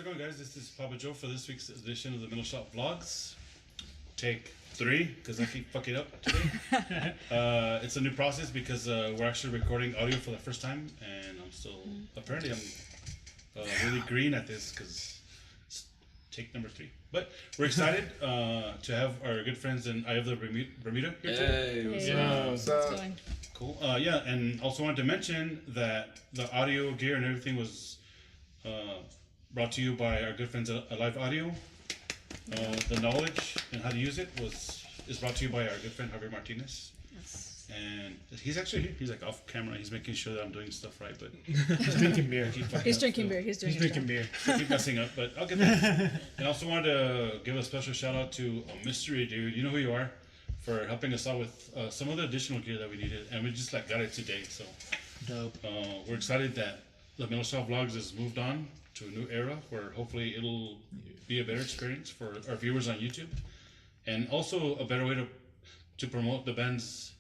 it going, guys? This is Papa Joe for this week's edition of the Middle Shop Vlogs. Take 3, because I keep fucking up today. It's a new process because we're actually recording audio for the first time, and I'm still, apparently I'm really green at this because it's take number 3. But we're excited to have our good friends in I have the Bermuda here today. Hey, what's going? Cool. Yeah, and also wanted to mention that the audio gear and everything was brought to you by our good friends at Live Audio. The knowledge and how to use it is brought to you by our good friend Javier Martinez. Yes. And he's actually here. He's like off camera. He's making sure that I'm doing stuff right, but He's drinking beer. He's drinking beer. He's drinking beer. I keep messing up, but I'll get there. And also wanted to give a special shout out to a mystery dude. You know who you are, for helping us out with some of the additional gear that we needed, and we just like got it today. So Dope. we're excited that the Middle Shop Vlogs has moved on to a new era where hopefully it'll be a better experience for our viewers on YouTube, and also a better way to promote the bands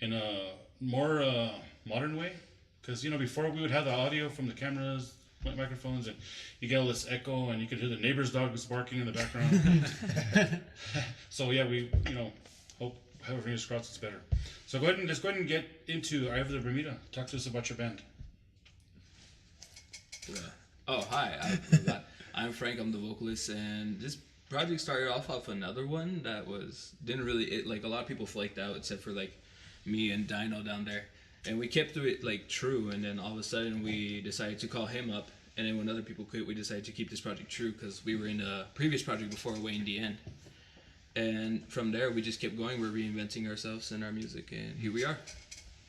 in a more modern way. Because before we would have the audio from the cameras, microphones, and you get all this echo, and you could hear the neighbor's dogs barking in the background. So yeah, we hope, have our fingers crossed, it's better. So let's go ahead and get into I Have the Bermuda. Talk to us about your band. Oh, hi. I'm Frank. I'm the vocalist, and this project started off another one that didn't really like a lot of people flaked out except for like me and Dino down there, and we kept it like true. And then all of a sudden we decided to call him up, and then when other people quit, we decided to keep this project true because we were in a previous project before Away in the End. And from there we just kept going. We're reinventing ourselves and our music, and here we are.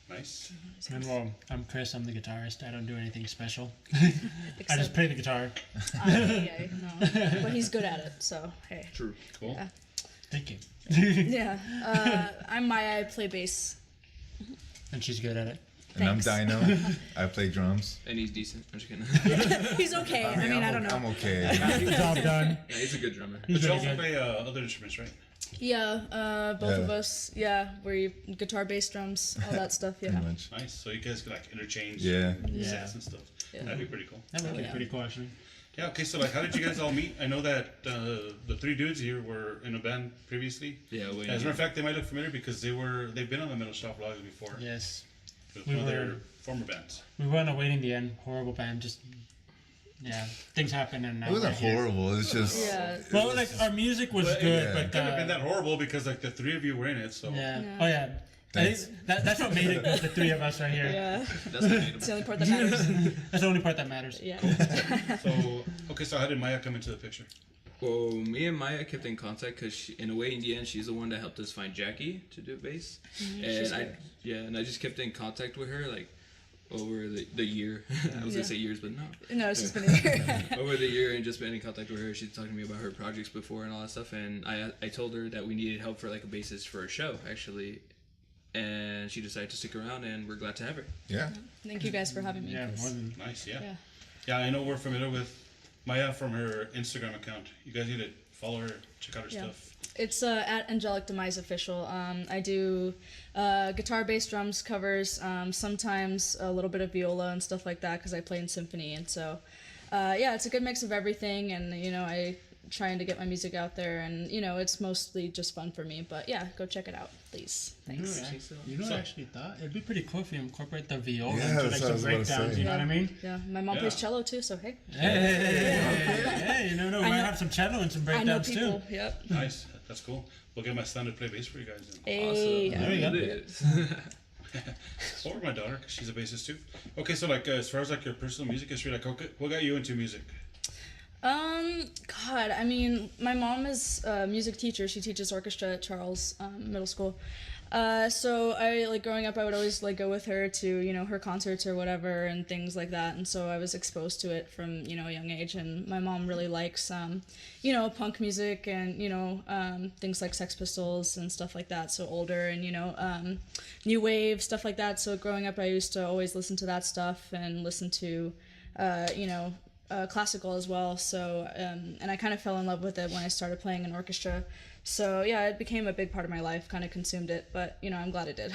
Nice. And well, I'm Chris. I'm the guitarist. I don't do anything special. I just play the guitar. Yeah, no. But he's good at it, so hey. True. Cool. Yeah. Thank you. Yeah. I'm Maya. I play bass. And she's good at it. Thanks. And I'm Dino. I play drums. And he's decent. I'm just kidding. He's okay. I mean, I don't know. I'm okay. It's all done. Yeah, he's a good drummer. But He's you really also good. play other instruments, right? Yeah, both of us. Yeah, guitar, bass, drums, all that stuff. Yeah. Pretty much. Nice. So you guys could like interchange Yeah. sets and stuff. Yeah. That'd be pretty cool. That would be Yeah. pretty cool, actually. Yeah. Okay. So like, how did you guys all meet? I know that the 3 dudes here were in a band previously. Yeah, As a matter of fact, they might look familiar because they've been on the Middle Shop Vlogs before. Yes. With We one of their were- former bands. We were on a Wait in the End. Horrible band. Just, yeah. Things happen and now It wasn't we're here. horrible. It's just. Yeah. Well, like, our music was But good, yeah. but... It couldn't have been that horrible because like the 3 of you were in it. So Yeah. Yeah. Oh, yeah. I Thanks. think that's what made it good, the 3 of us right here. Yeah. That's debatable. It's the only part that matters. That's the only part that matters. Yeah. So how did Maya come into the picture? Well, me and Maya kept in contact because in a way, in the end, she's the one that helped us find Jackie to do bass. she's And good. I just kept in contact with her like over the year. I was Yeah. gonna say years, but no. No, it's just been a year. Over the year, and just been in contact with her. She's talking to me about her projects before and all that stuff. And I told her that we needed help for like a bassist for a show actually, and she decided to stick around, and we're glad to have her. Yeah. Thank you guys for having me. Yeah, 'cause- more than... Nice. Yeah. Yeah. Yeah. I know we're familiar with Maya from her Instagram account. You guys need to follow her. Check out her Yeah. stuff. It's at Angelic Demise Official. I do guitar, bass, drums covers, sometimes a little bit of viola and stuff like that because I play in symphony. And so, yeah, it's a good mix of everything. And, I trying to get my music out there. And, it's mostly just fun for me. But, yeah, go check it out, please. Thanks. I actually thought it'd be pretty cool if you incorporate the viola Yeah, into that's like what I some was about to breakdowns, say. you know what I mean? Yeah, my mom Yeah. plays cello too, so hey. Hey, you never know, we I might know- have some cello and some I know breakdowns people. too. Yep. Nice. That's cool. We'll get my son to play bass for you guys. Then. Hey. There you go. It is. Or my daughter, because she's a bassist too. Okay, so like as far as like your personal music history, like what got you into music? God, I mean, my mom is a music teacher. She teaches orchestra at Charles Middle School. So I like growing up, I would always like go with her to her concerts or whatever and things like that. And so I was exposed to it from a young age. And my mom really likes punk music and things like Sex Pistols and stuff like that. So older and new wave stuff like that. So growing up, I used to always listen to that stuff and listen to classical as well. So and I kind of fell in love with it when I started playing in orchestra. So yeah, it became a big part of my life. Kind of consumed it, but I'm glad it did.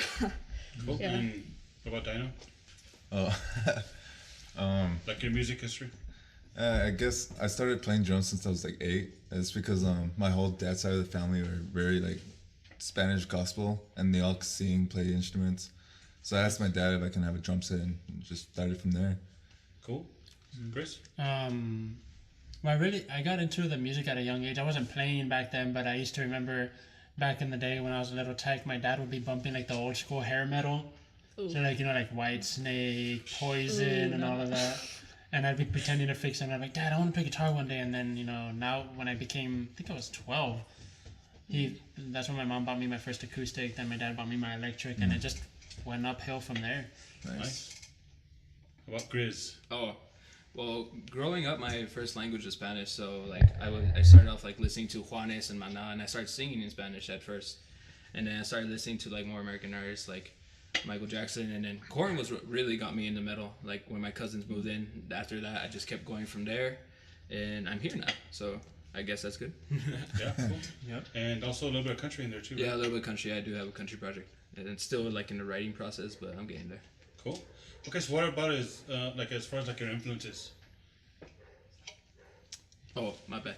Cool. Yeah. And what about Dino? Oh. Like your music history? I guess I started playing drums since I was like 8. It's because my whole dad's side of the family are very like Spanish gospel, and they all sing, play instruments. So I asked my dad if I can have a drum set, and just started from there. Cool. Chris? Well, I got into the music at a young age. I wasn't playing back then, but I used to remember back in the day when I was a little tech, my dad would be bumping like the old school hair metal. Ooh. So like, like White Snake, Poison, and all of that. And I'd be pretending to fix it. And I'm like, Dad, I want to play guitar one day. And then, now when I think I was 12, that's when my mom bought me my first acoustic. Then my dad bought me my electric, and it just went uphill from there. Nice. How about Grizz? Oh, well, growing up, my first language was Spanish, so like I started off like listening to Juanes and Maná, and I started singing in Spanish at first, and then I started listening to like more American artists like Michael Jackson, and then Korn was what really got me into metal. Like when my cousins moved in, after that I just kept going from there, and I'm here now. So I guess that's good. Yeah, cool. Yep. And also a little bit of country in there too. Yeah, Right? a little bit of country. I do have a country project, and it's still like in the writing process, but I'm getting there. Cool. Okay, so what about is like as far as like your influences? Oh, my bad.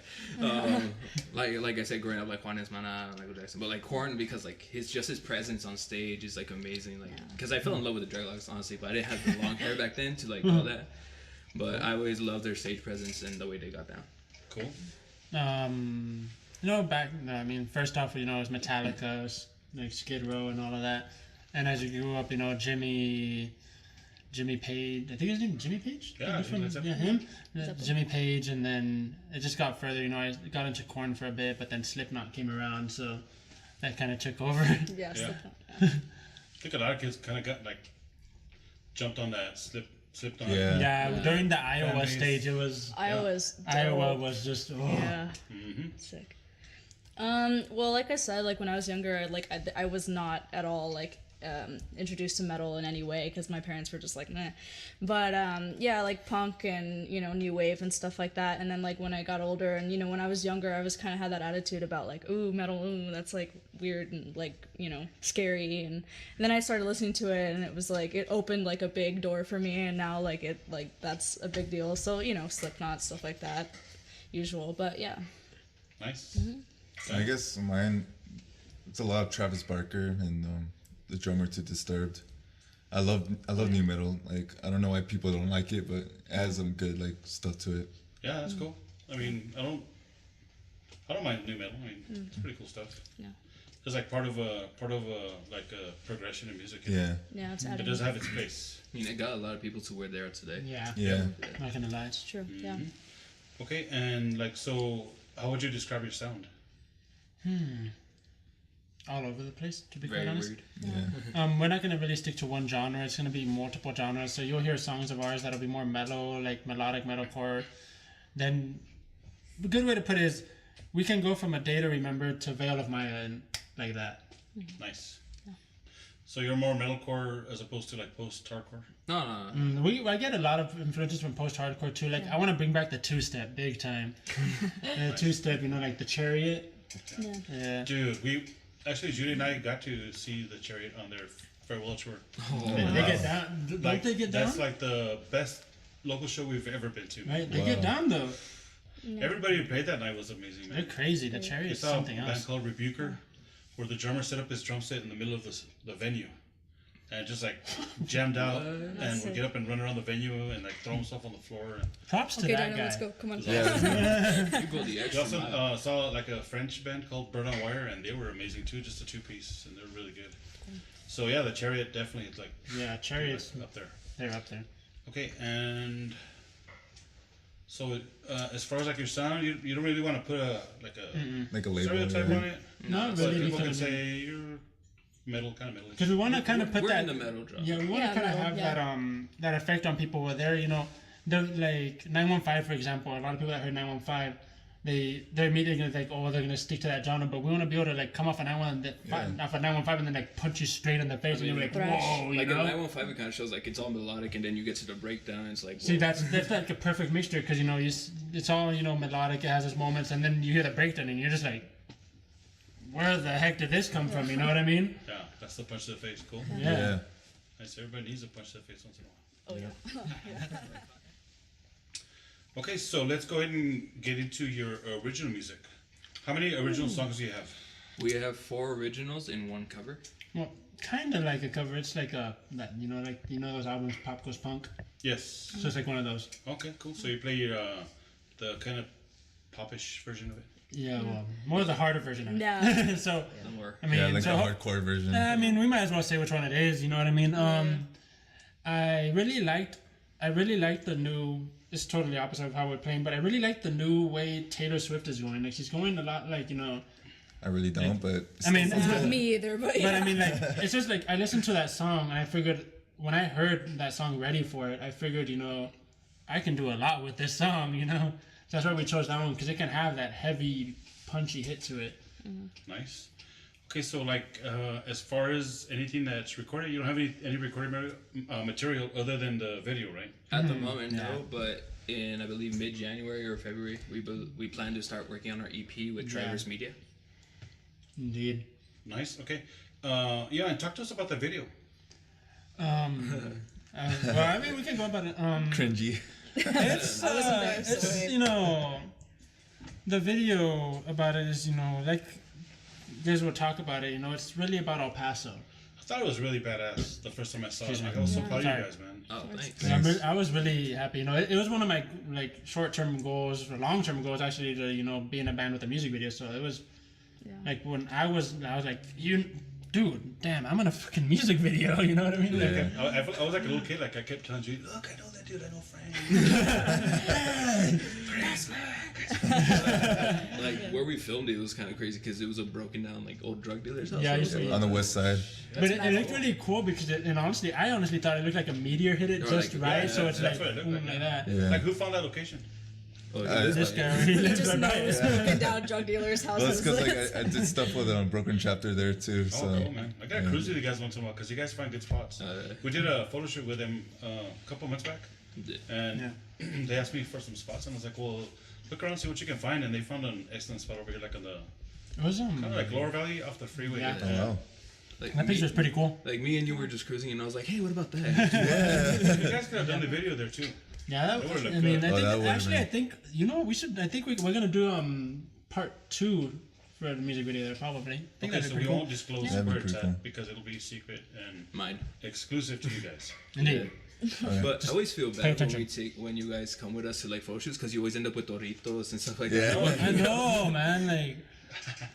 Like I said, growing up, like Juanes, Maná, Michael Jackson, but like Korn, because like his presence on stage is like amazing. Like, because I fell in love with the dreadlocks, honestly, but I didn't have the long hair back then to like all that. But I always loved their stage presence and the way they got down. Cool. First off, it was Metallica, it was like Skid Row and all of that. And as you grew up, Jimmy Page, I think his name is Jimmy Page? Yeah, I think that's him. Jimmy Page, and then it just got further, I got into Korn for a bit, but then Slipknot came around, so that kind of took over. Yeah, Yeah. Slipknot. I think a lot of kids kind of got like jumped on that slipped on. Yeah. Yeah, during the Iowa Families. stage, it was, Iowa Iowa was just, Yeah. Mm-hmm. Sick. Well, like I said, like when I was younger, I was not at all like introduced to metal in any way because my parents were just like meh. But yeah, like punk and new wave and stuff like that. And then like when I got older and when I was younger, I was kind of had that attitude about like ooh metal, ooh that's like weird and like scary. And then I started listening to it and it was like it opened like a big door for me. And now like it like that's a big deal. So Slipknot, stuff like that, usual. But yeah. Nice. Mm-hmm. I guess mine, it's a lot of Travis Barker and the drummer to Disturbed. I love new metal. Like I don't know why people don't like it, but it has some good like stuff to it. Yeah, that's cool. I mean, I don't mind new metal. I mean, it's pretty cool stuff. Yeah. It's like part of a like a progression in music. Yeah. Yeah, it's It adding. does have its place. I mean, it got a lot of people to where they are today. yeah, Yeah. not gonna lie. It's true. Yeah. Okay, and like so, how would you describe your sound? All over the place, to be Very quite honest. weird. Yeah. We're not going to really stick to one genre. It's going to be multiple genres. So you'll hear songs of ours that'll be more mellow, like melodic metalcore. Then, a good way to put it is, we can go from A Day to Remember to Veil of Maya and like that. Nice. So you're more metalcore as opposed to like post-hardcore? No. I get a lot of influences from post-hardcore too. Like, I want to bring back the two-step big time. The two-step, like the Chariot. Yeah. Yeah. Dude, actually Judy and I got to see the Chariot on their farewell tour. They get down. Don't Like, they get down? That's like the best local show we've ever been to. Right? They Wow. get down though. Everybody who played that night was amazing, They're man. crazy. The We Chariot's saw a something band else. called Rebuker, where the drummer set up his drum set in the middle of the venue, and just like jammed out, and would get up and run around the venue and like throw himself on the floor. And Props to Okay, that Daniel, guy. let's go. Come on. Yeah. You go the we extra also mile. saw like a French band called Bird on Wire, and they were amazing too, just a two-piece, and they're really good. So yeah, the Chariot definitely is like Yeah, Chariot's up there. they're up there. Okay, and so as far as like your sound, you don't really want to put a Like a label. stereotype Yeah. on it. Not But really, people can because say you're metal, kind of metal. we want to kind of put We're that. in the metal genre. Yeah, we want Yeah, to kind of metal, have yeah. that effect on people where they're they're like 915 for example. A lot of people that heard 915, they're immediately gonna think, oh, they're gonna stick to that genre. But we want to be able to like come off a 915, off a 915, and then like punch you straight in the face, I mean, and you're like, Right. whoa, you Like in know. 915, it kind of shows like it's all melodic, and then you get to the breakdown, and it's like, See, whoa. that's like a perfect mixture because it's all melodic. It has its moments, and then you hear the breakdown, and you're just like, where the heck did this come from? You know what I mean? Yeah, that's the punch to the face. Cool. Yeah. Nice. Everybody needs a punch to the face once in a while. Oh yeah. Okay, so let's go ahead and get into your original music. How many original songs do you have? We have 4 originals and 1 cover. Well, kind of like a cover. It's like those albums, Pop Goes Punk. Yes. So it's like one of those. Okay, cool. So you play the kind of popish version of it. Yeah, well, more the harder version of it. Yeah. So, Somewhere. I mean, Yeah, like so, the hardcore version. I mean, we might as well say which one it is. You know what I mean? I really liked the new. It's totally opposite of how we're playing, but I really like the new way Taylor Swift is going. Like she's going a lot, like I really don't, but I mean, Not me either, but yeah. but I mean, like it's just like I listened to that song and I figured when I heard that song "Ready for It," I figured I can do a lot with this song. So that's why we chose that one because it can have that heavy, punchy hit to it. Nice. Okay, so like as far as anything that's recorded, you don't have any recorded material other than the video, right? At the moment, no, but in I believe mid-January or February, we plan to start working on our EP with Traverse Media. Indeed. Nice. Okay. Yeah, and talk to us about the video. Well, I mean, we can go about it. cringy. It's I wasn't there, so it's wait. the video about it is like you guys will talk about it. It's really about El Paso. I thought it was really badass the first time I saw it. Excuse me. Like, I was so Yeah. proud of Sorry. you guys, man. Oh, thanks. And I was really happy. It was one of my short-term goals or long-term goals actually to be in a band with a music video. So it was like when I was like dude, damn, I'm in a fucking music video. You know what I mean? Like, Yeah. I was like a little kid. Like I kept telling you, look, I know that dude. I know Frank. Like where we filmed it was kind of crazy because it was a broken down like old drug dealer's house. Yeah, I used to- On the west side. but it looked really cool because I honestly thought it looked like a meteor hit it Or just like- right. yeah, So it's that's like what it looked boom, like, like that. Yeah. Like who found that location? Oh, This guy, he He lives just right by knows it. broken down drug dealers' Well, houses. it's because like I did stuff with Broken Chapter there too. Oh, So cool, man. I gotta cruise with you guys once in a while because you guys find good spots. We did a photo shoot with them a couple months back, and they asked me for some spots, and I was like, well, look around, see what you can find, and they found an excellent spot over here, like on the It was kind of like Lower Valley off the freeway. Yeah. oh wow. Like that picture was pretty cool. Like me and you were just cruising, and I was like, "Hey, what about that?" You guys could have done the video there too. Yeah, That would've looked I mean, good. Oh, that I would've think been- actually, I think we should. I think we're gonna do part 2 for the music video there probably. I think Okay, that'd so be we pretty cool. won't disclose That'd be where it's pretty at cool. because it'll be secret and Mine. exclusive to you guys. Indeed. But I always feel pay bad attention. when you guys come with us to like photo shoots because you always end up with Doritos and stuff like Yeah. that. I know, man. Like,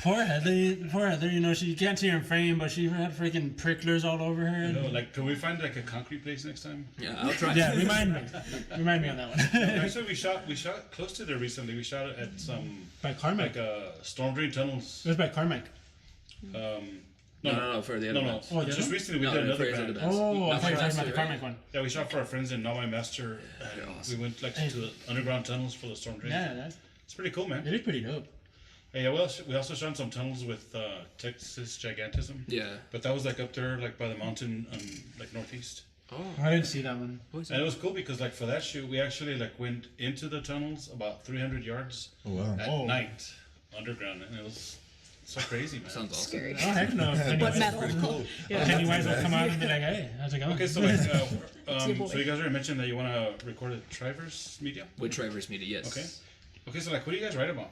poor Heather. She can't see her in frame, but she had freaking pricklers all over her. You know, like, can we find like a concrete place next time? Yeah, I'll try. Yeah, remind me on that one. Actually, we shot close to there recently. We shot it at some By Carmack. like storm drain tunnels. It was by Carmack. No, for the other No. ones. Oh, the Just other? recently we No, did for another his other band. bands. Oh, I Not thought you were talking Master, about the right? Carmack one. Yeah, we shot for our friends in Not My Master. And we went like to the underground tunnels for the storm drain. Yeah, It's pretty cool, man. it looked pretty dope. Yeah, we also shot some tunnels with Texas Gigantism. Yeah. But that was like up there, like by the mountain, like northeast. Oh. I didn't see that one. What was And it that? was cool because like for that shoot, we actually like went into the tunnels about 300 yards Oh wow. at Oh. night underground, and it was so crazy, man. Sounds awesome. Scary. Oh, heck no. What metal? Pennywise will come out and be like, hey, how's it going? Okay, so like, your boy. so you guys already mentioned that you want to record at Traverse Media. With Traverse Media, yes. Okay, so like, what do you guys write about?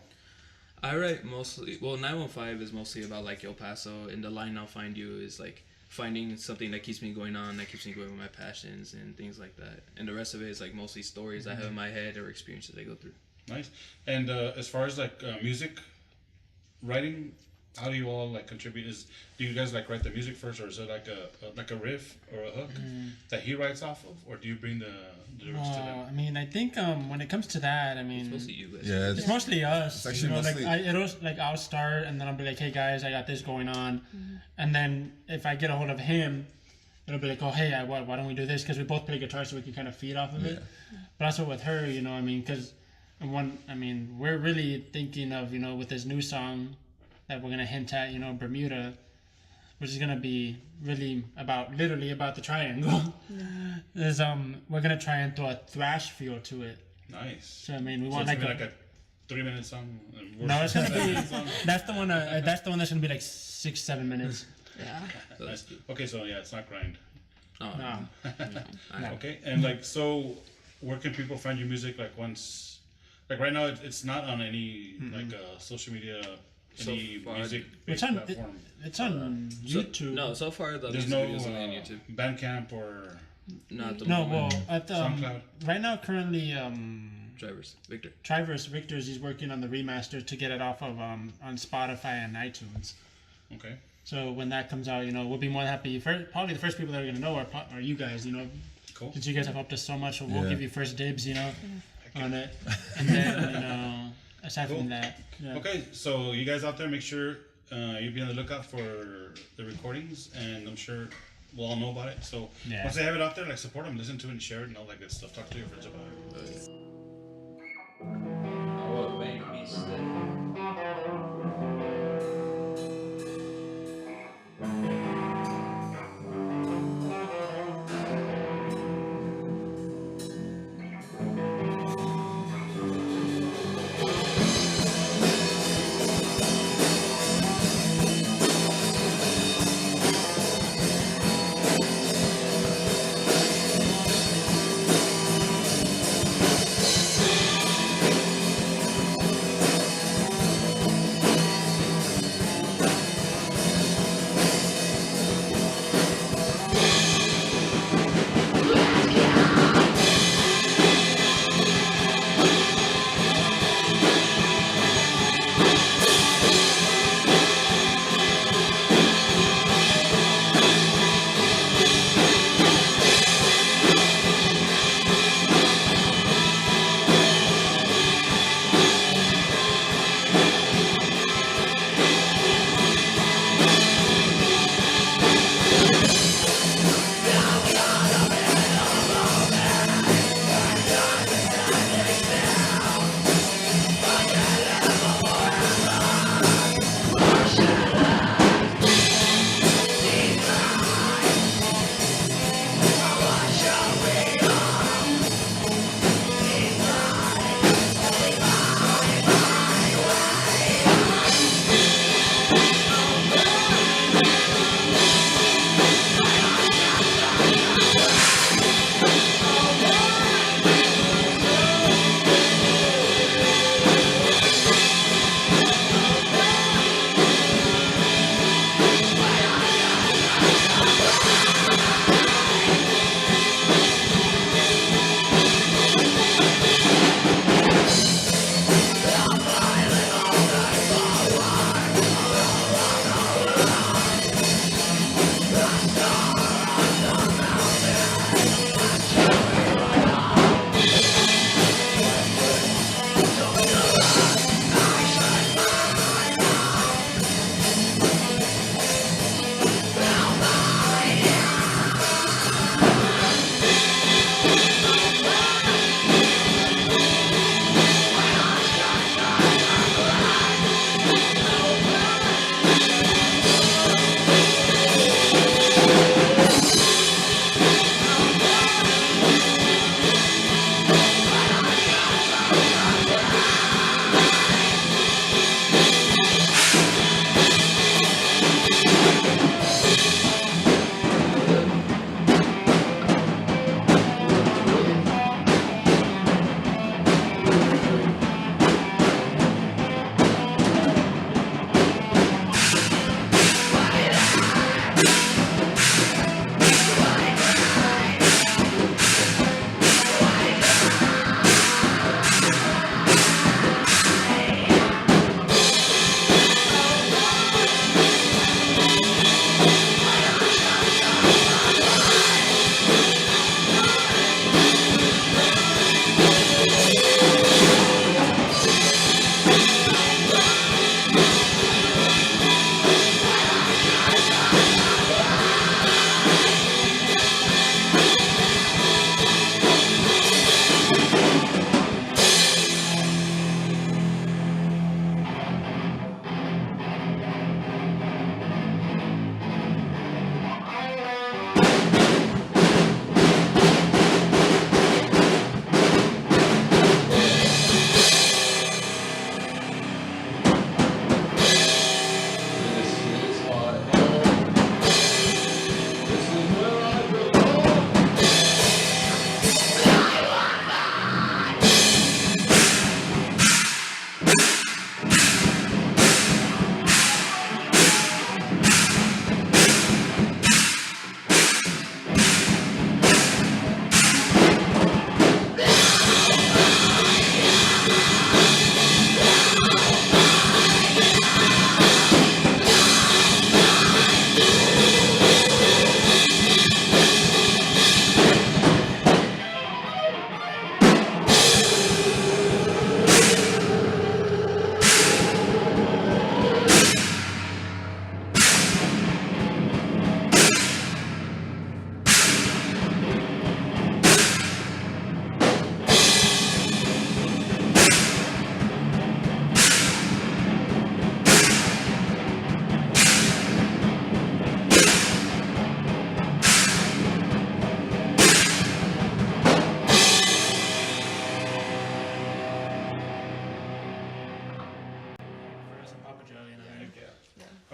I write mostly. Well, 915 is mostly about like El Paso, and the line I'll find you is like finding something that keeps me going on, that keeps me going with my passions and things like that. And the rest of it is like mostly stories I have in my head or experiences I go through. Nice. And as far as like music writing, how do you all like contribute? Do you guys like write the music first, or is it like a riff or a hook that he writes off of, or do you bring the lyrics to them? I mean, I think when it comes to that, I It's mean, mostly you guys. Yeah, it's mostly us. It's actually mostly- I'll start and then I'll be like, hey guys, I got this going on, and then if I get a hold of him, it'll be like, oh hey, why don't we do this? Because we both play guitar, so we can kind of feed off of it. But also with her, I mean, because we're really thinking of with this new song that we're gonna hint at, Bermuda, which is gonna be really literally about the triangle. Is we're gonna try and throw a thrash feel to it. Nice. So I mean, we So want it's like gonna be like a 3-minute song. no, it's gonna be that's the one that's gonna be like 6-7 minutes. Yeah. So Nice. that's- Okay, so yeah, it's not grind. No. Okay, and like so, where can people find your music? Like once Like right now, it's not on any social media, So any far, music It's on platform. it's on YouTube. No, so far the There's music no videos only on YouTube. Bandcamp or Not the No, moment. well, at SoundCloud. right now currently Drivers, Victor. Traverse Victor's he's working on the remaster to get it off of on Spotify and iTunes. okay. So when that comes out, we'll be more than happy. Probably the first people that are gonna know are you guys. Cool. Since you guys have helped us so much, so we'll Yeah. give you first dibs. On it, and then aside Cool. from that, yeah. Okay, so you guys out there, make sure you be on the lookout for the recordings, and I'm sure we'll all know about it. So Yeah. once they have it out there, like support them, listen to it, and share it, and all that good stuff. Talk to your friends about it. Oh, bank beast.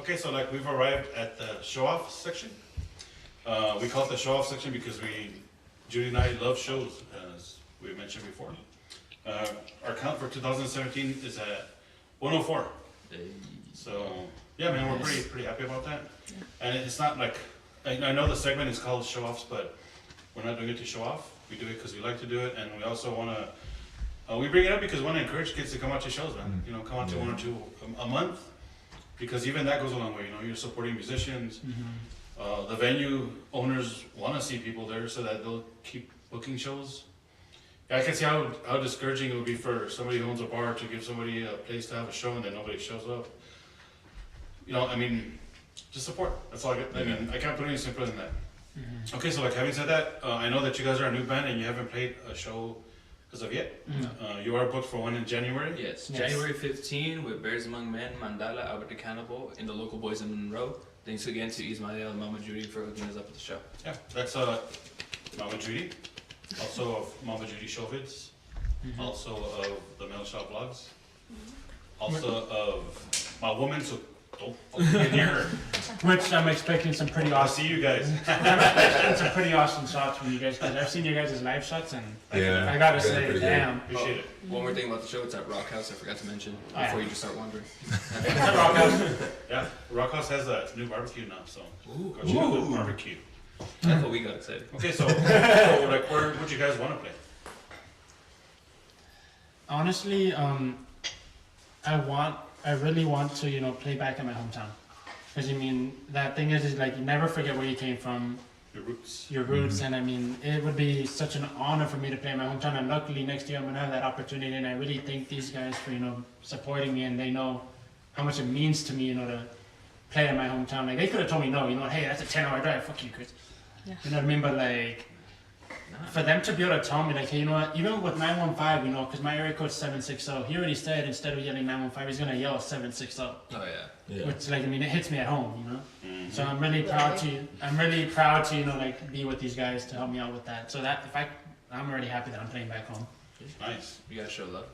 Okay, so like we've arrived at the show-off section. We call it the show-off section because Judy and I love shows, as we mentioned before. Our count for 2017 is at 104. So yeah, man, we're pretty happy about that. And it's not like I know the segment is called show-offs, but we're not doing it to show off. We do it because we like to do it, and we also want to. We bring it up because we want to encourage kids to come out to shows, man. You know, come out to 1 or 2 a month, because even that goes a long way. You know, you're supporting musicians. The venue owners want to see people there so that they'll keep booking shows. I can see how discouraging it would be for somebody who owns a bar to give somebody a place to have a show and then nobody shows up. You know, I mean, just support. That's all I get. I mean, I can't put any simpler than that. Okay, so like having said that, I know that you guys are a new band and you haven't played a show as of yet. You are booked for one in January. Yes, January 15 with Bears Among Men, Mandala, Albert the Cannibal, in the local Boys in Monroe. Thanks again to Ismael and Mama Judy for hooking us up with the show. Yeah, that's Mama Judy, also of Mama Judy Show Vids, also of the Metal Shop Vlogs, also of my woman, so don't get near her. Which I'm expecting some pretty I'll awesome. see you guys. I'm expecting some pretty awesome shots from you guys because I've seen your guys' live shots and Yeah, I gotta yeah, say, pretty damn. Appreciate it. One more thing about the show, it's at Rock House, I forgot to mention, Oh, yeah. before you just start wondering. Yeah, Rock House has a new barbecue now, so Ooh, go check out the barbecue. that's what we got excited. Okay, so like where would you guys want to play? Honestly, I really want to, play back in my hometown. Because, that thing is like, you never forget where you came from, Your roots. and it would be such an honor for me to play in my hometown. And luckily, next year I'm gonna have that opportunity. And I really thank these guys for, supporting me, and they know how much it means to me, to play in my hometown. Like, they could have told me no, hey, that's a 10-hour drive, fuck you, Chris. Yeah. You know what I mean? But like, for them to be able to tell me, like, hey, you know what, even with 915, because my area code's 760, he already said instead of yelling 915, he's gonna yell 760. Oh yeah. Yeah. Which, like, it hits me at home, So I'm really proud to, like, be with these guys to help me out with that. So that, I'm already happy that I'm playing back home. Nice. You gotta show love.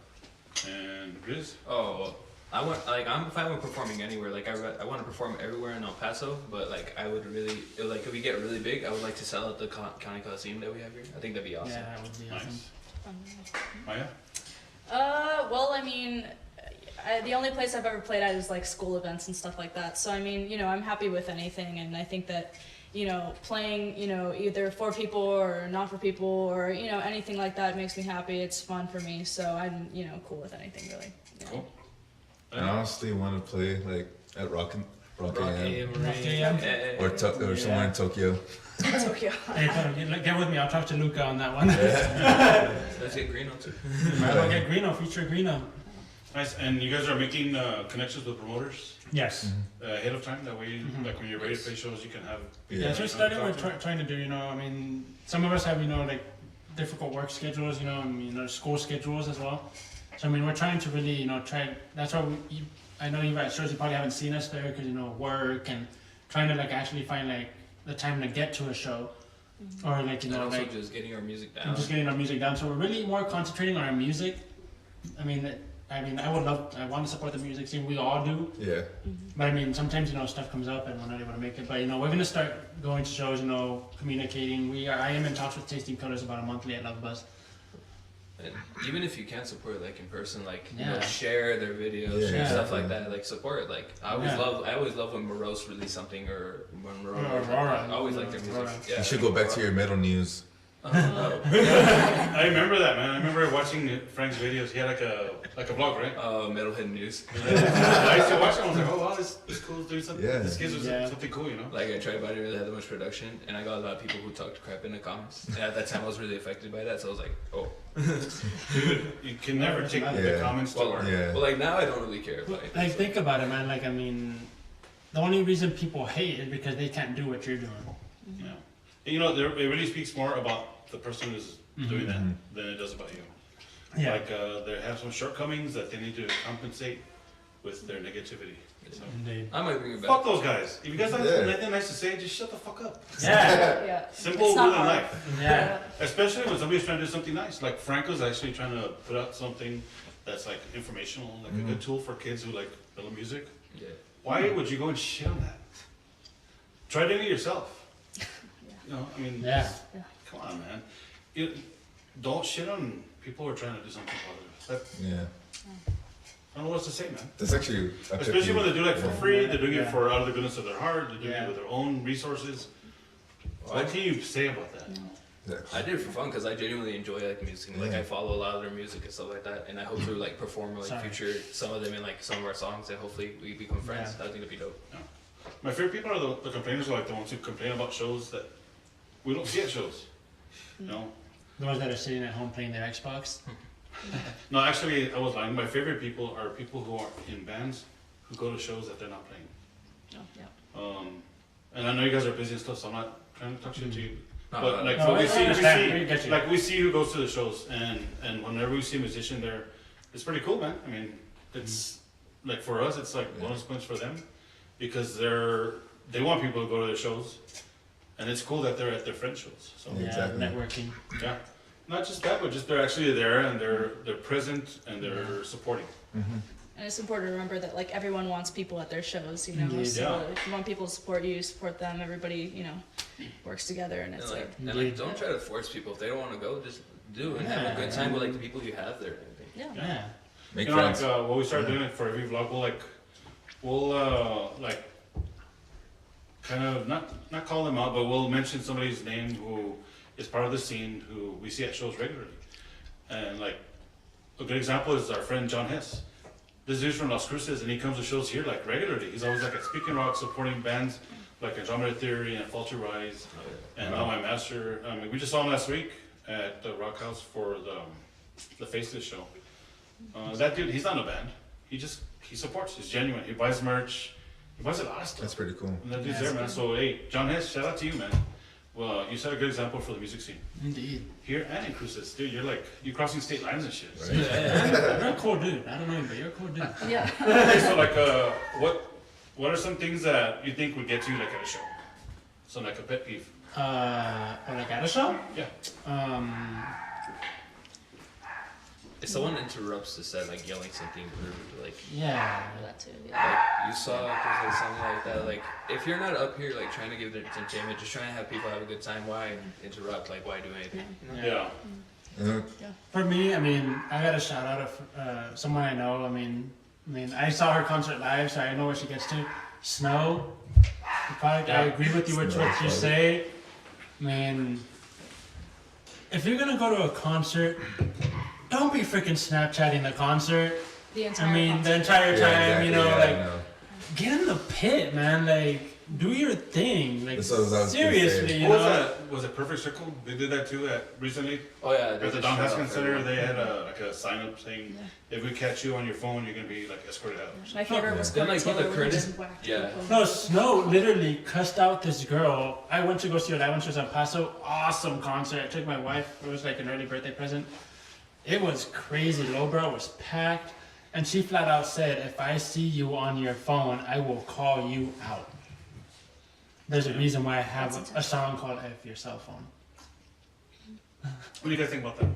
And Riz? Oh, I'm fine with performing anywhere. Like, I want to perform everywhere in El Paso, but like, I would really, like, if we get really big, I would like to sell out the county coliseum that we have here. I think that'd be awesome. Yeah, that would be awesome. Nice. Maya? Well, the only place I've ever played at is like school events and stuff like that. So I'm happy with anything, and I think that playing either for people or not for people or anything like that makes me happy. It's fun for me, so I'm cool with anything really. Yeah. Cool. I honestly want to play like at Rock AM AM. or somewhere in Tokyo. Tokyo. Hey, get with me. I'll talk to Luca on that one. Let's get Greeno too. Might well get Greeno, feature Greeno. Nice. And you guys are making connections with promoters Yes. ahead of time? That way, like when you're ready to play shows, you can have. Yeah, so starting we're trying to do, some of us have, like difficult work schedules, school schedules as well. So, we're trying to really, that's why I know you guys, shows you probably haven't seen us there because, work and trying to like actually find like the time to get to a show. Or like, And also just getting our music down. Just getting our music down. So we're really more concentrating on our music. I want to support the music scene. We all do. Yeah. But sometimes stuff comes up and we're not able to make it. But we're gonna start going to shows. Communicating. I am in touch with Tasting Colors about a monthly at Love Buzz. And even if you can't support like in person, like Yeah. share their videos, Yeah, share stuff exactly. like that, like support. Like I always love when Morose release something or when Morose. Aurora. I always like their music. Aurora. Yeah. You should go back to your metal news. I remember that, man. I remember watching Frank's videos. He had like a vlog, right? Metalhead News. I used to watch it. I was like, oh wow, this cool. Doing something. Yeah. This kid's doing Yeah. something cool, Like I tried, but I didn't really have that much production, and I got a lot of people who talked crap in the comments. And at that time, I was really affected by that, so I was like, oh. Dude, you can never take the Yeah. comments to Well, heart. Yeah. well, like now I don't really care. But Like think about it, man. Like the only reason people hate is because they can't do what you're doing. Yeah. It really speaks more about the person who's doing that than it does about you. Yeah. Like they have some shortcomings that they need to compensate with their negativity. So, Indeed. I might bring it back. fuck those guys. If you guys have Yeah. nothing nice to say, just shut the fuck up. Yeah. Yeah. Simple It's rule not in hard. life. Yeah. Especially when somebody's trying to do something nice. Like Franco's actually trying to put out something that's like informational, like a good tool for kids who like build music. Yeah. why would you go and shit on that? Try doing it yourself. You know, I mean, Yeah. come on, man. Don't shit on people who are trying to do something positive. Yeah. I don't know what to say, man. That's actually. a pet Especially when they peeve. do it for free, they're doing it Yeah. for out of the goodness of their heart, they're doing Yeah. it with their own resources. What can you say about that? Yeah. I did it for fun because I genuinely enjoy like music. Like Yeah. I follow a lot of their music and stuff like that, and I hope to like perform like Sorry. future some of them in like some of our songs, and hopefully we become friends. Yeah. I think that'd be dope. My favorite people are the complainers, are like the ones who complain about shows that we don't see at shows. You know? The ones that are sitting at home playing their Xbox. No, actually, I was lying. My favorite people are people who are in bands who go to shows that they're not playing. And I know you guys are busy and stuff, so I'm not trying to talk shit to you. No, But like, no, but I understand. We get you. like we see who goes to the shows, and whenever we see a musician there, it's pretty cool, man. I mean, it's like for us, it's like bonus points for them because they want people to go to their shows, and it's cool that they're at their friend shows. So Yeah, Exactly. networking. yeah, not just that, but just they're actually there and they're present and they're supporting. And it's important to remember that like everyone wants people at their shows, you know. Indeed. So Yeah. if you want people to support you, support them. Everybody, you know, works together, and it's like, And don't try to force people if they don't want to go. Just do and have a good time with like the people you have there. and everything. yeah. Yeah. Make You know, friends. like what we started Yeah. doing for every vlog, we'll like kind of not call them out, but we'll mention somebody's name who is part of the scene who we see at shows regularly. And like a good example is our friend John Hess. This dude's from Las Cruces, and he comes to shows here like regularly. He's always like at Speaking Rock supporting bands like Andromeda Theory and Falter Rise and Now My Master. I mean, we just saw him last week at the Rock House for the Faceless show. That dude, he's not in a band. He supports. He's genuine. He buys merch. He buys a lot of stuff. That's pretty cool. And that dude's Yeah, there, man. that's So hey, John Hess, shout out to you, man. Well, you set a good example for the music scene Indeed. here and in Cruces, dude. You're crossing state lines and shit. Right. You're a cool dude. I don't know you, but you're a cool dude. Yeah. Okay, so like, what are some things that you think would get you like at a show? So like a pet peeve. Or like at a show? Yeah. If someone interrupts the set, like yelling something rude, like Yeah. That too. Yeah. you saw or something like that. Like if you're not up here like trying to give them entertainment, just trying to have people have a good time, why interrupt? Like why do anything? You know? Yeah. For me, I mean, I got a shout out of someone I know. I mean, I saw her concert live, so I know what she gets to. Snow. I agree with you with Snow, what you say. I mean, if you're gonna go to a concert, don't be freaking Snapchatting the concert. The entire I mean, concert. the entire time, you know, yeah, like I know. get in the pit, man. Like, do your thing. Like, That's what I was gonna seriously, say. you What was know. that? Was it Perfect Circle? They did that too recently Oh yeah, at there's the a Don shout out Haskins for Center. everyone. They had like a sign up saying, "If we catch you on your phone, you're gonna be like escorted out." My favorite was Then, like, Taylor one of the when he credits- just whacked yeah. people. No, Snow literally cussed out this girl. I went to go see her live when she was in El Paso. Awesome concert. I took my wife. It was like an early birthday present. It was crazy. Lowbrow was packed. And she flat out said, if I see you on your phone, I will call you out. There's a reason why I have That's a song called F Your Cell Phone. What do you guys think about that?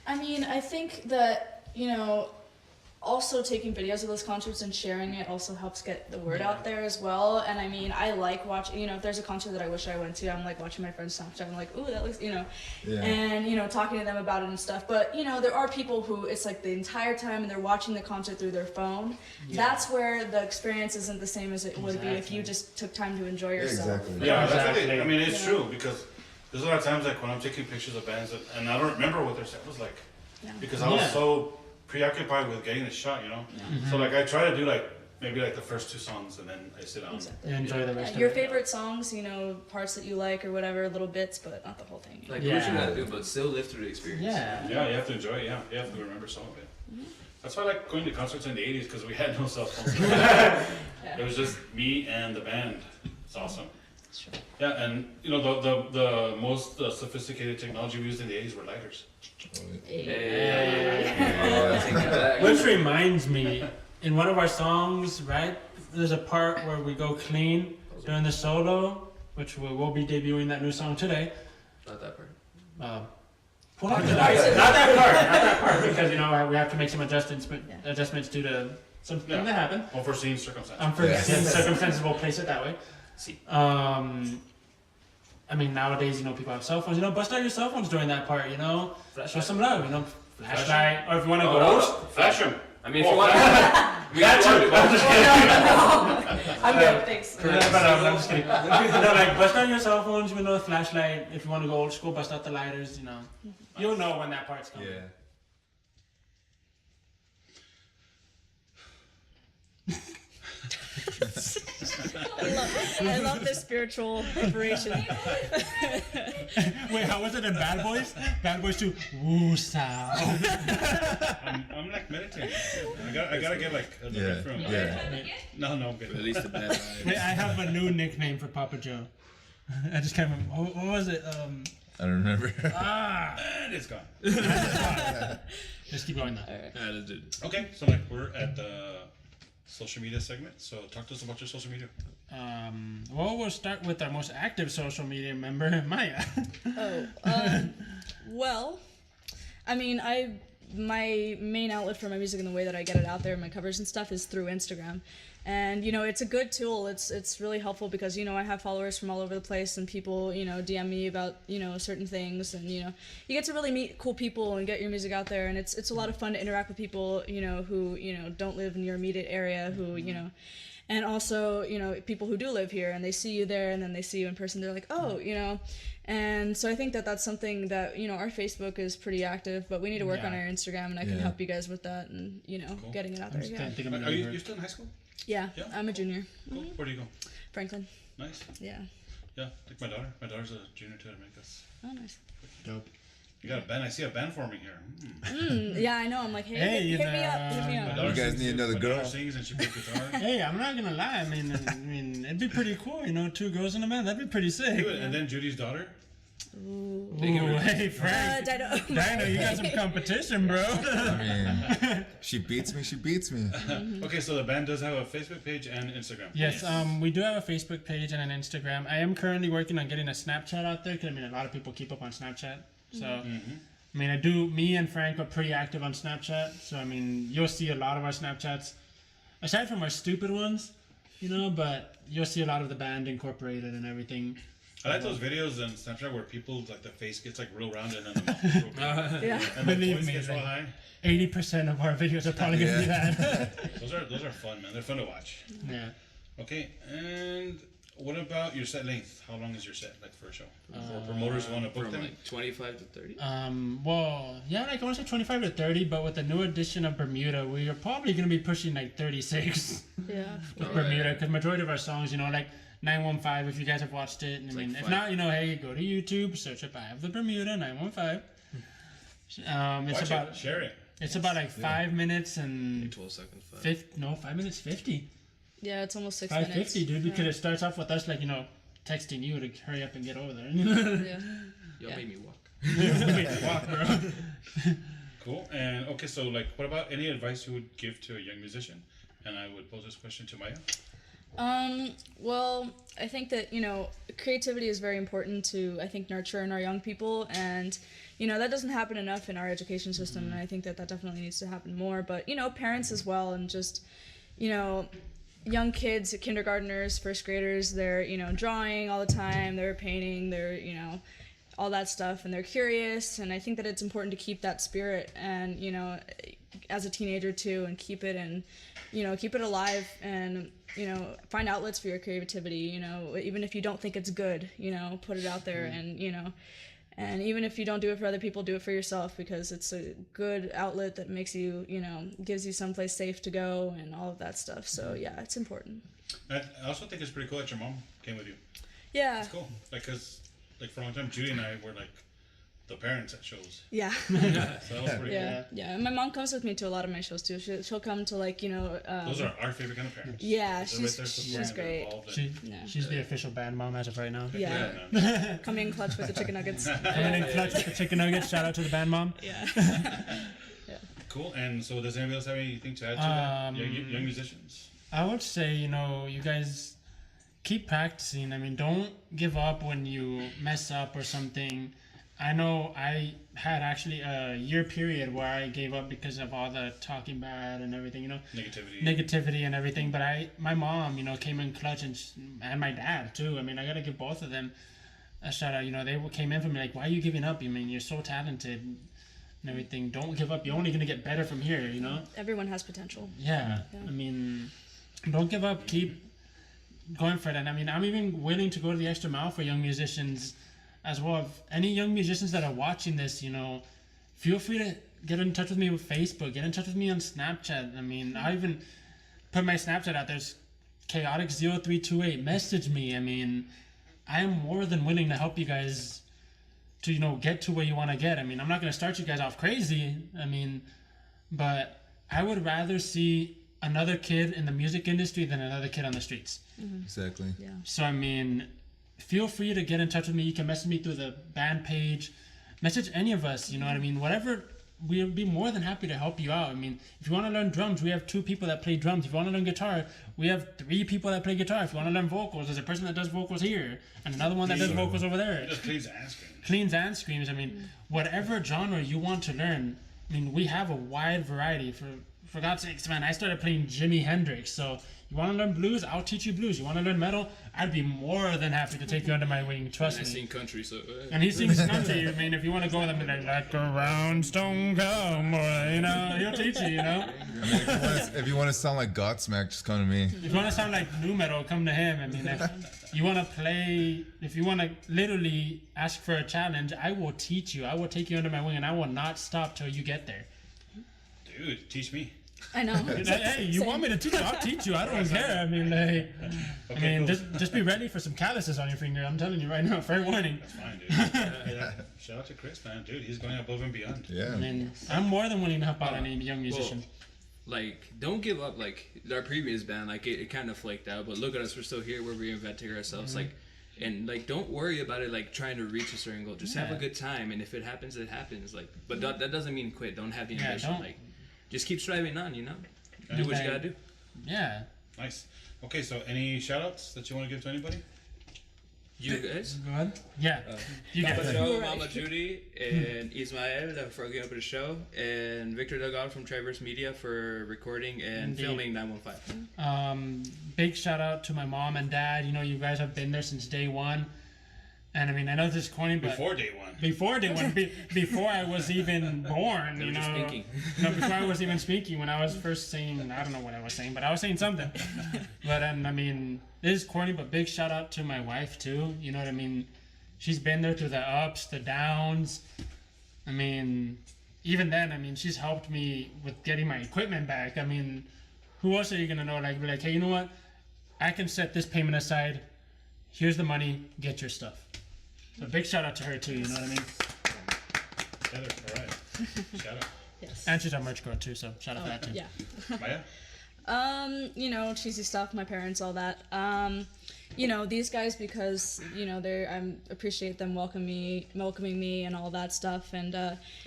I mean, I think that, you know, also taking videos of those concerts and sharing it also helps get the word out there as well. And I mean, I like watching, you know, if there's a concert that I wish I went to, I'm like watching my friends Snapchat. I'm like, ooh, that looks, you know, Yeah. and, you know, talking to them about it and stuff. But, you know, there are people who it's like the entire time and they're watching the concert through their phone. Yeah. That's where the experience isn't the same as it would be if Exactly. you just took time to enjoy Yeah, yourself. exactly. Yeah, Exactly. that's I mean, it's Yeah. true because there's a lot of times like when I'm taking pictures of bands and I don't remember what their set was like Yeah. because I was Yeah. so preoccupied with getting the shot, you know. So like I try to do like maybe like the first two songs and then I sit down. Exactly. You enjoy the rest Your of it. favorite songs, you know, parts that you like or whatever, little bits, but not the whole thing. Like Yeah. what you gotta do, but still live through the experience. Yeah. Yeah, you have to enjoy it. Yeah, you have to remember some of it. That's why I like going to concerts in the '80s because we had no cell phones. It was just me and the band. It's awesome. That's true. Yeah, and you know the most sophisticated technology we used in the '80s were lighters. Hey. Oh, take it back. Which reminds me, in one of our songs, right, there's a part where we go clean during the solo, which we'll be debuting that new song today. Not that part. Not that part, because you know we have to make some adjustments, but adjustments due to something that happened. Unforeseen circumstances. Unforeseen circumstances, we'll place it that way. See. I mean, nowadays, people have cell phones. Bust out your cell phones during that part, Show some love, flashlight. Or if you want to go old, Flash him. I mean, if you want to. I'm good, thanks. but I'm just kidding. Like, bust out your cell phones, a flashlight. If you want to go old school, bust out the lighters, You'll know when that part's coming. Yeah. I love this spiritual preparation. Wait, how was it in Bad Boys? Bad Boys 2. Woo sound. I'm like meditating. I gotta get like a Yeah. room. Yeah. No, I'm good. At least the bad vibes. Wait, I have a new nickname for Papa Joe. I just can't remember. What was it? I don't remember. And it's gone. Just keep going though. Yeah, let's do this. Okay, so like we're at the social media segment. So talk to us about your social media. Well, we'll start with our most active social media member, Maya. Well, I mean, my main outlet for my music and the way that I get it out there, my covers and stuff, is through Instagram. And it's a good tool. It's really helpful because I have followers from all over the place, and people DM me about certain things, and you get to really meet cool people and get your music out there, and it's a lot of fun to interact with people who don't live in your immediate area, who and also people who do live here, and they see you there, and then they see you in person, they're like, oh, and so I think that that's something that our Facebook is pretty active, but we need to work on our Instagram, and I can help you guys with that, and Cool. getting it out there. Yeah. Are you still in high school? Yeah, Yeah? I'm a junior. Cool. Where do you go? Franklin. Nice. Yeah. Yeah, like my daughter. My daughter's a junior too. To make us. Oh, nice. Dope. You got a band. I see a band forming here. Yeah, I know. I'm like, hey, Hey, hit me up. Hit me My up. daughter You guys sings- need another my girl. daughter sings and she plays guitar. Hey, I'm not gonna lie. I mean, it'd be pretty cool. 2 girls in a band. That'd be pretty sick. Do it. And then Judy's daughter. Ooh, hey, Frank. Dino. Dino, you got some competition, bro. I mean, she beats me. Okay, so the band does have a Facebook page and Instagram. Yes, we do have a Facebook page and an Instagram. I am currently working on getting a Snapchat out there because a lot of people keep up on Snapchat. So, me and Frank are pretty active on Snapchat. So, you'll see a lot of our Snapchats, aside from our stupid ones, but you'll see a lot of the band incorporated and everything. I like those videos on Snapchat where people like the face gets like real round and then the mouth is real big. Yeah. And the Believe voice me, gets real high. 80% of our videos are probably gonna be that. Those are fun, man. They're fun to watch. Yeah. Okay, and what about your set length? How long is your set like for a show? For promoters who want to book From them? like 25 to 30. Well, yeah, I want to say 25 to 30, but with the new edition of Bermuda, we are probably gonna be pushing like 36 Yeah. with Bermuda, because majority of our songs, like 915, if you guys have watched it. like if five. not, hey, go to YouTube, search up I Have the Bermuda 915. It's Watch about it, share it. it's about like 5 minutes and 12 seconds. 5 minutes 50. Yeah, it's almost 6 minutes. 5:50, dude, because it starts off with us like texting you to hurry up and get over there. Yeah. Y'all made me walk. Walk, bro. Cool. And okay, so like, what about any advice you would give to a young musician? And I would pose this question to Maya. Well, I think that, creativity is very important to, I think, nurture in our young people, and, that doesn't happen enough in our education system, and I think that definitely needs to happen more, but, parents as well, and just, young kids, kindergartners, first graders, they're, drawing all the time, they're painting, they're, all that stuff, and they're curious, and I think that it's important to keep that spirit, and, as a teenager too, and keep it, and, keep it alive, and, find outlets for your creativity, even if you don't think it's good, put it out there, and, and even if you don't do it for other people, do it for yourself, because it's a good outlet that makes you, gives you someplace safe to go and all of that stuff. So yeah, it's important. I also think it's pretty cool that your mom came with you. Yeah. It's cool. Like, cause like for a long time, Judy and I were like the parents at shows. Yeah. So that was pretty Yeah. Yeah. And my mom comes with me to a lot of my shows too. She'll come to like, cool. Those are our favorite kind of parents. yeah, They're she's there supporting, she's they're great. involved, and- She's the official band mom as of right now. Yeah. man. Coming in clutch with the chicken nuggets. Coming in clutch with the chicken nuggets. Shout out to the band mom. Yeah. Cool. And so, does anybody else have anything to add to that? Young musicians. I would say, you guys keep practicing. Don't give up when you mess up or something. I know I had actually a year period where I gave up because of all the talking bad and everything, you know, negativity and everything. But my mom, you know, came in clutch, and my dad too. I mean, I gotta give both of them a shout out. You know, they came in for me like, why are you giving up? I mean, you're so talented and everything. Don't give up. You're only gonna get better from here, you know. Everyone has potential. Yeah. I mean, don't give up. Keep going for it. And I mean, I'm even willing to go to the extra mile for young musicians as well. If any young musicians that are watching this, you know, feel free to get in touch with me with Facebook, get in touch with me on Snapchat. I mean, I even put my Snapchat out there. It's chaotic0328. Message me. I mean, I am more than willing to help you guys to, you know, get to where you want to get. I mean, I'm not going to start you guys off crazy. I mean, but I would rather see another kid in the music industry than another kid on the streets. Exactly. Yeah. So, I mean, feel free to get in touch with me. You can message me through the band page. Message any of us, you know what I mean? Whatever, we'll be more than happy to help you out. I mean, if you want to learn drums, we have 2 people that play drums. If you want to learn guitar, we have 3 people that play guitar. If you want to learn vocals, there's a person that does vocals here and another one that does vocals over there. Just cleans and screams. Cleans and screams. I mean, whatever genre you want to learn, I mean, we have a wide variety. For God's sakes, man, I started playing Jimi Hendrix, so you want to learn blues, I'll teach you blues. You want to learn metal, I'd be more than happy to take you under my wing, trust And I me. sing country, so. And he sings country. I mean, if you want to go with him, like a round stone cowboy, you know, he'll teach you, you know. I mean, if you want to sound like Godsmack, just come to me. If you want to sound like new metal, come to him. I mean, if you want to play, if you want to literally ask for a challenge, I will teach you. I will take you under my wing, and I will not stop till you get there. Dude, teach me. I know. Hey, you want me to teach you? I'll teach you. I don't care. I mean, like, Cool. just be ready for some calluses on your finger. I'm telling you right now. Fair warning. That's fine, dude. Yeah. Shout out to Chris, man. Dude, he's going above and beyond. Yeah. I mean, I'm more than willing to help out any young musician. Like, don't give up. Like, our previous band, like, it kind of flaked out, but look at us, we're still here, we're reinventing ourselves. Like, and, like, don't worry about it, like, trying to reach a certain goal. Just have a good time, and if it happens, it happens. Like, but that doesn't mean quit. Don't have the ambition. don't. Like, just keep striving on, you know? Do what you gotta do. Yeah. Nice. Okay, so any shout outs that you want to give to anybody? You guys? Go ahead. Yeah. You Papa get it. Joe, Mama Judy, and Ismael for hooking up with the show, and Victor Delgado from Traverse Media for recording and Indeed. filming 915. Big shout out to my mom and dad. You know, you guys have been there since day one. And I mean, I know this is corny, but Before day one. before day one, before I was even born, They you were know. just speaking. No, before I was even speaking, when I was first saying, I don't know what I was saying, but I was saying something. But I mean, this is corny, but big shout out to my wife too. You know what I mean? She's been there through the ups, the downs. I mean, even then, I mean, she's helped me with getting my equipment back. I mean, who else are you gonna know? Like, be like, hey, you know what? I can set this payment aside. Here's the money. Get your stuff. So big shout out to her too. You know what I mean? Heather, all right. Shout out. Yes. And she's our merch girl too. So shout out to that too. Yeah. Maya? You know, cheesy stuff, my parents, all that. You know, these guys, because, you know, I appreciate them welcoming me and all that stuff. And,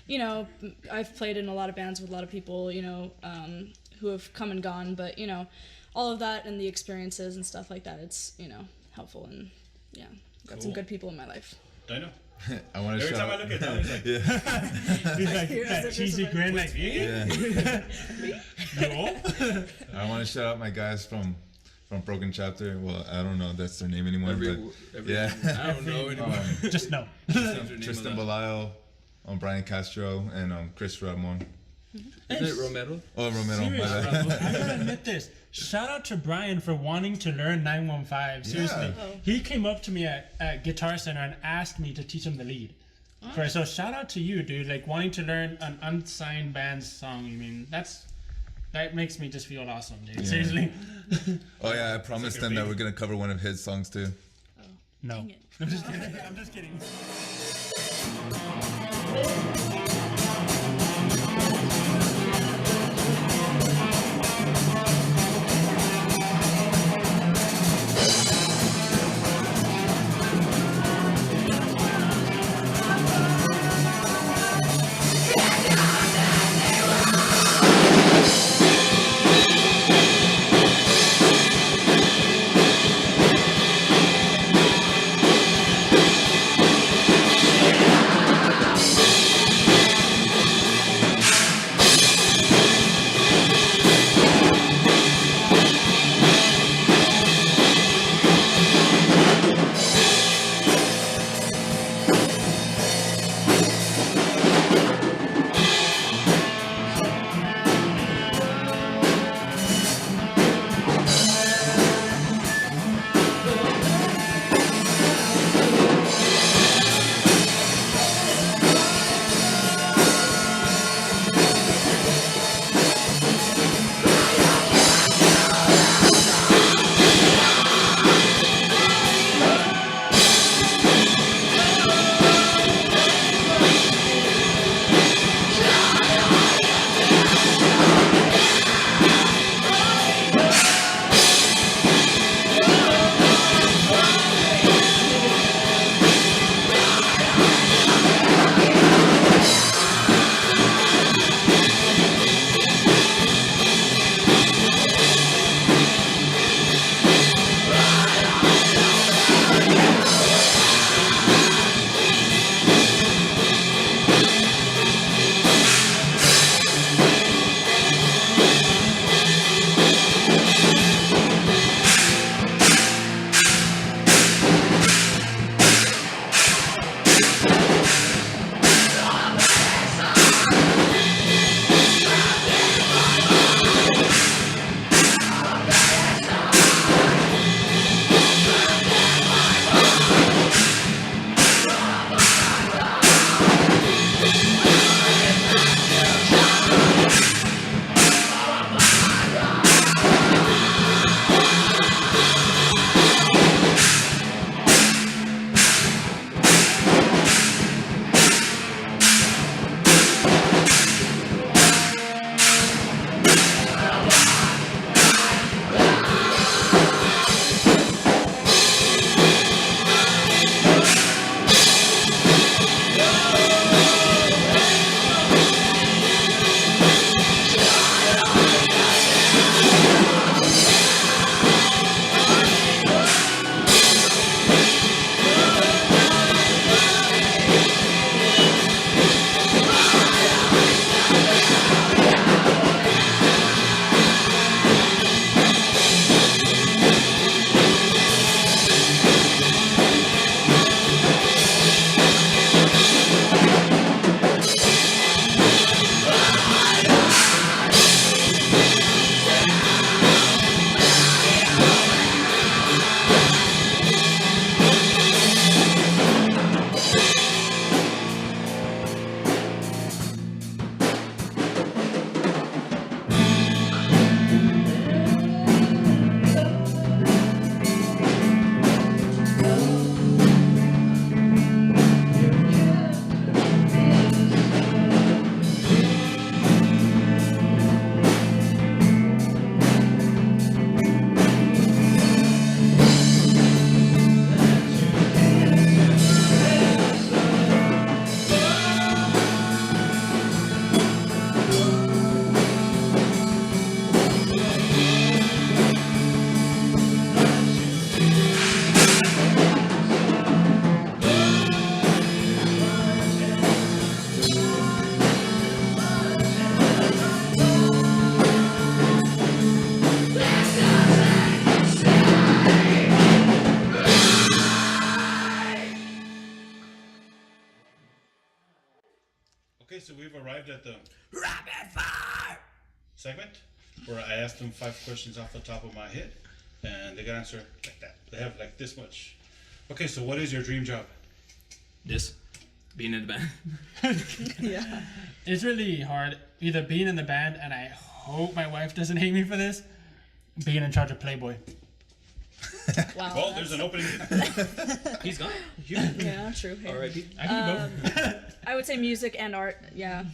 you know, I've played in a lot of bands with a lot of people, you know, who have come and gone, but, you know, all of that and the experiences and stuff like that, it's, you know, helpful. And yeah, got some Cool. good people in my life. Dino? I want to Every shout time I out. look at Dino, he's like, He's like Here's that the cheesy discipline. grin, like Yeah. no. I want to shout out my guys from Broken Chapter. Well, I don't know if that's their name anymore, yeah. I don't know anymore. Just no. Tristan Belial, Brian Castro, and Chris Ramon. Isn't it Romero? Oh, Romero. my Serious, bad. bro. I gotta admit this. Shout out to Brian for wanting to learn 915. Seriously, Yeah. Oh. he came up to me at Guitar Center and asked me to teach him the lead. So shout out to you, dude. Like wanting to learn an unsigned band's song. I mean, that makes me just feel awesome, dude. Yeah. Seriously. Oh yeah, I promised them that we're gonna cover one of his songs too. No. Dang it. I'm just kidding. I'm just kidding. so we've arrived at the Rapid fire. segment where I asked them 5 questions off the top of my head, and they got an answer like that. They have like this much. Okay, so what is your dream job? This. Being in the band. Yeah. It's really hard. Either being in the band, and I hope my wife doesn't hate me for this, being in charge of Playboy. Wow. Well, there's an opening. He's gone. Yeah, true. Yeah. R.I.P. I can do both. I would say music and art. Yeah.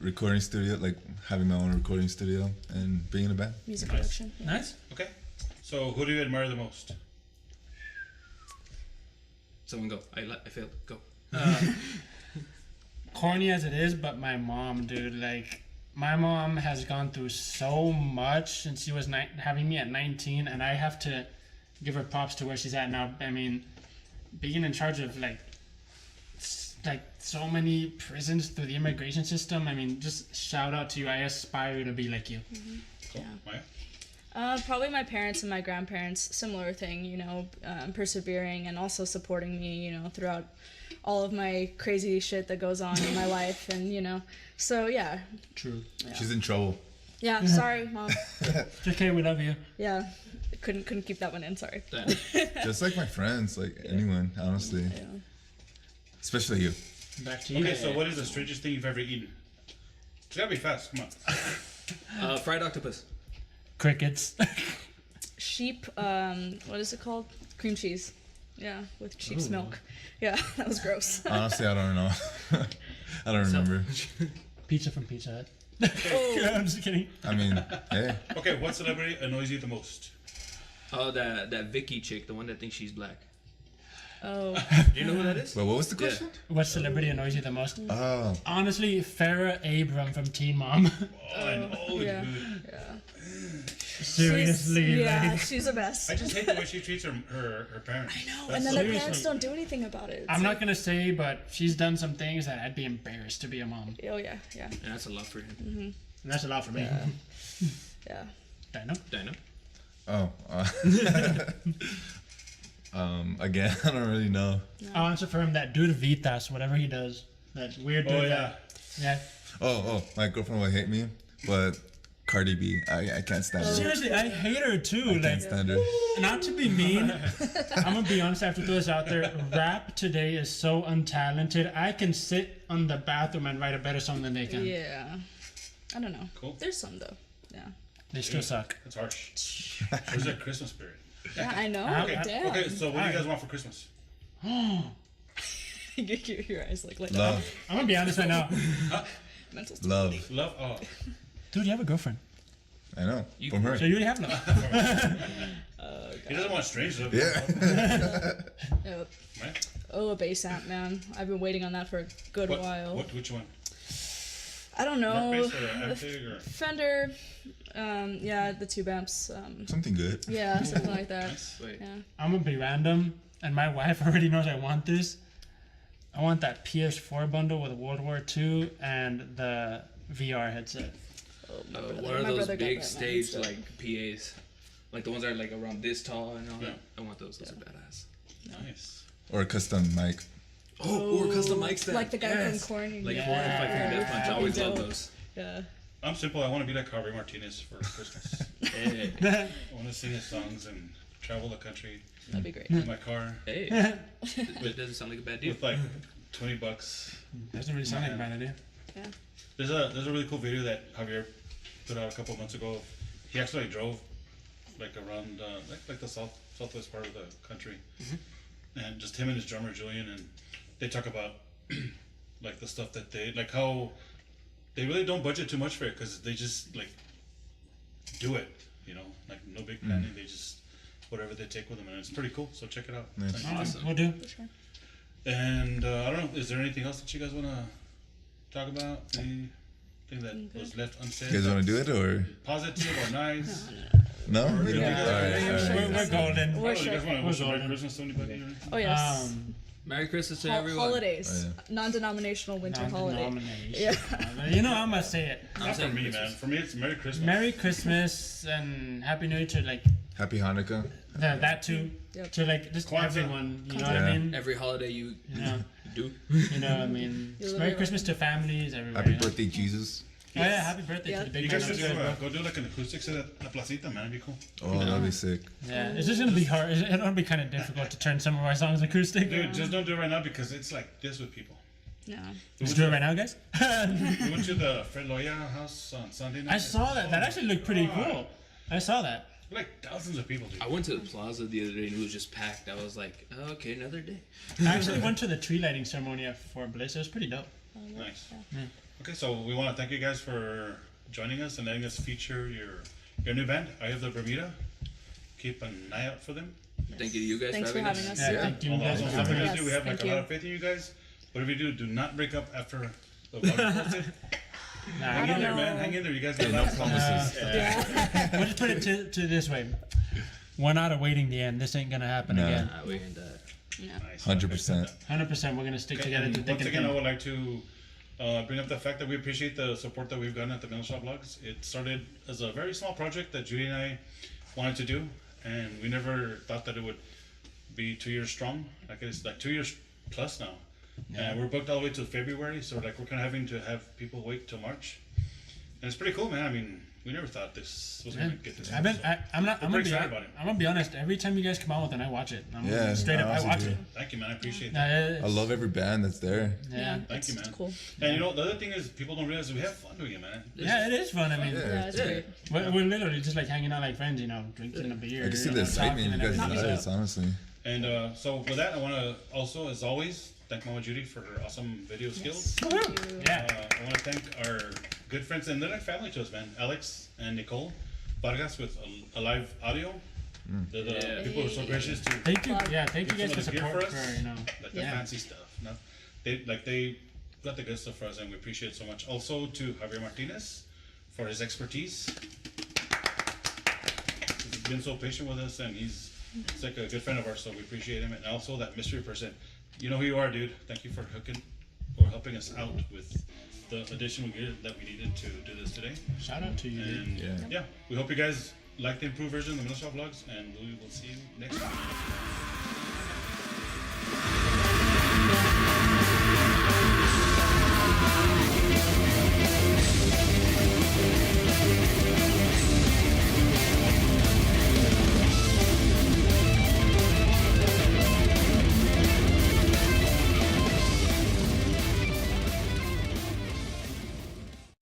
Recording studio, like having my own recording studio and being in a band. Music Nice. production. Yeah. Nice. Okay. So who do you admire the most? Someone go. I failed. Go. Corny as it is, but my mom, dude, like, my mom has gone through so much since she was having me at 19, and I have to give her props to where she's at now. I mean, being in charge of like so many prisons through the immigration system. I mean, just shout out to you. I aspire to be like you. Cool. Yeah. Maya? Probably my parents and my grandparents. Similar thing, you know, persevering and also supporting me, you know, throughout all of my crazy shit that goes on in my life, and you know, so yeah, True. She's in trouble. yeah. Sorry, mom. It's okay. We love you. Yeah, couldn't keep that one in. Sorry. Damn. Just like my friends, like anyone, honestly. Yeah. Especially you. Back to you. Okay, so what is the strangest thing you've ever eaten? It's gotta be fast. Come on. Fried octopus. Crickets. Sheep. What is it called? Cream cheese. Yeah, with sheep's milk. Yeah, that was gross. Honestly, I don't know. I don't remember. Pizza from Pizza Hut. Oh. I'm just kidding. I mean, hey. Okay, what celebrity annoys you the most? Oh, that Vicky chick, the one that thinks she's black. Oh. Do you know who that is? Well, what was the Yeah. question? What celebrity annoys you the most? Oh, Honestly, Farrah Abram from Teen Mom. Oh, I know, yeah. dude. Yeah. Seriously, Yeah, like, she's the best. I just hate the way she treats her parents. I know, That's and then so the Seriously. parents don't do anything about it. It's I'm like- not gonna say, but she's done some things that I'd be embarrassed to be a mom. Oh yeah, yeah, And that's a lot for him. And that's a lot for me. yeah. Dino? Dino. oh. Again, I don't really know. I'll answer for him. That dude Vitas, whatever he does, that weird dude. Oh yeah. that- yeah. Oh, my girlfriend will hate me, but Cardi B, I can't stand her. Seriously, I hate her too. I can't Like, stand her. not to be mean, I'm gonna be honest. I have to throw this out there. Rap today is so untalented. I can sit on the bathroom and write a better song than they can. Yeah. I don't know. Cool. There's some though. Yeah. They still suck. That's harsh. Where's that Christmas spirit? Yeah, I know. Okay, Damn. okay. So what do you guys want for Christmas? your eyes like lit up. Love, I'm gonna be honest right now. Mental love. Love. Oh, Dude, you have a girlfriend. I know. You- From her. So you already have love. he doesn't want strange love. Yeah. Yep. Right? Oh, a bass amp, man. I've been waiting on that for a good What? while. Which one? I don't know. Mark bass or Ampeg or? Fender. Yeah, the tube amps. Something good. Yeah, something like that. Nice. Wait. Yeah. I'm gonna be random, and my wife already knows I want this. I want that PS4 bundle with World War II and the VR headset. My brother- One of my those brother got big that, man. stage So- like PAs, like the ones that are like around this tall and all Yeah. that. I want those. Those are badass. Nice. Or a custom mic. Oh, or custom mic stand. Like the guy Yes. from Korn. Like Yeah. 4 and 5 Finger Death Punch. I always love Dope. those. Yeah. I'm simple. I want to be like Harvey Martinez for Christmas. Hey, I want to sing his songs and travel the country That'd be great. in my car hey. It doesn't sound like a bad deal. with like $20. Doesn't really sound like a bad idea. There's a really cool video that Javier put out a couple months ago. He actually drove like around like the southwest part of the country, and just him and his drummer Julian, and they talk about like the stuff that they like, how they really don't budget too much for it because they just like do it, you know, like no big planning. They just whatever they take with them, and it's pretty cool. So check it out. Nice. Awesome. We'll do. And I don't know, is there anything else that you guys want to talk about? Anything that was left unsaid? You guys want to do it or Positive or nice? no? Or You don't? yeah. Alright, alright. We're golden. Oh, We're you guys want to We're wish a Merry golden. Christmas to anybody? Or anything? Oh yes. Merry Christmas to everyone. Holidays. Oh, Non-denominational winter holiday. Non-denomination. Yeah. You know, I'm gonna say it. I'm Not for saying me, Christmas. man. For me, it's Merry Christmas. Merry Christmas and Happy New Year to like Happy Hanukkah. That too. Yep. To like just Kwanzaa. everyone, you know what I Yeah. mean? Every holiday you Yeah. do. You know, I mean, You live Merry your Christmas to families everywhere. Happy you know? birthday, Jesus. Oh yeah, happy birthday Yeah. to the big You man guys should upstairs, bro. go do like an acoustics at La Placita, man. It'd be cool. Oh, that'd be sick. Yeah, it's just gonna be hard. It'll be kind of difficult to turn some of our songs acoustic. Dude, just don't do it right now because it's like this with people. Yeah. Let's do it right now, guys. We went to the Fred Loya house on Sunday night. I saw that. That actually looked pretty cool. I saw that. Like thousands of people, dude. I went to the plaza the other day and it was just packed. I was like, oh, okay, another day. I actually went to the tree lighting ceremony at Fort Bliss. It was pretty dope. Nice. Okay, so we want to thank you guys for joining us and letting us feature your new band, Eye of the Bermuda. Keep an eye out for them. Thank you to you guys Thanks for having us. Yeah, Yeah. thank you All guys. the for stuff you having guys us. do, we have Thank like a lot you. of faith in you guys. Whatever you do not break up after the vlog is posted. Nah, Hang in don't there, know. man. Hang in there. You guys got Yeah, a no lot of promises. Yeah. we'll just put it to this way. We're not awaiting the end. This ain't gonna happen No. again. We can do that. Nice. 100%. 100%. We're gonna stick Okay, together and to thick once and again, I thin. would like to bring up the fact that we appreciate the support that we've gotten at the Middle Shop Vlogs. It started as a very small project that Judy and I wanted to do, and we never thought that it would be 2 years strong. Like it's like 2 years plus now, and we're booked all the way to February. So like we're kind of having to have people wait till March, and it's pretty cool, man. I mean, we never thought this was gonna get this. I'm gonna pretty be. excited about it. I'm gonna be honest. Every time you guys come out with it, I watch it. Yeah, straight up, I I also watch do. it. Thank you, man. I appreciate that. I love every band that's there. Yeah. Thank you, It's man. cool. And you know, the other thing is people don't realize that we have fun doing it, man. Yeah, it is fun. I mean, Yeah, it's Yeah. great. we're literally just like hanging out like friends, you know, drinking a beer. I can see you the know, excitement in you talking and guys' everything. eyes, honestly. And so with that, I want to also, as always, thank Mama Judy for her awesome video skills. Yeah. I want to thank our good friends, and they're like family to us, man. Alex and Nicole Vargas with a live audio. They're the Yeah. people who are so gracious to Thank you. Yeah, thank you Give guys for some of the gear support. for us. For you know, like the Yeah. fancy stuff. Not, they got the good stuff for us, and we appreciate it so much. Also to Javier Martinez for his expertise. He's been so patient with us, and he's like a good friend of ours, so we appreciate him. And also that mystery person. You know who you are, dude. Thank you for helping us out with the additional gear that we needed to do this today. shout out to you. Dude. And Yeah. we hope you guys like the improved version of the Middle Shop Vlogs, and we will see you next time.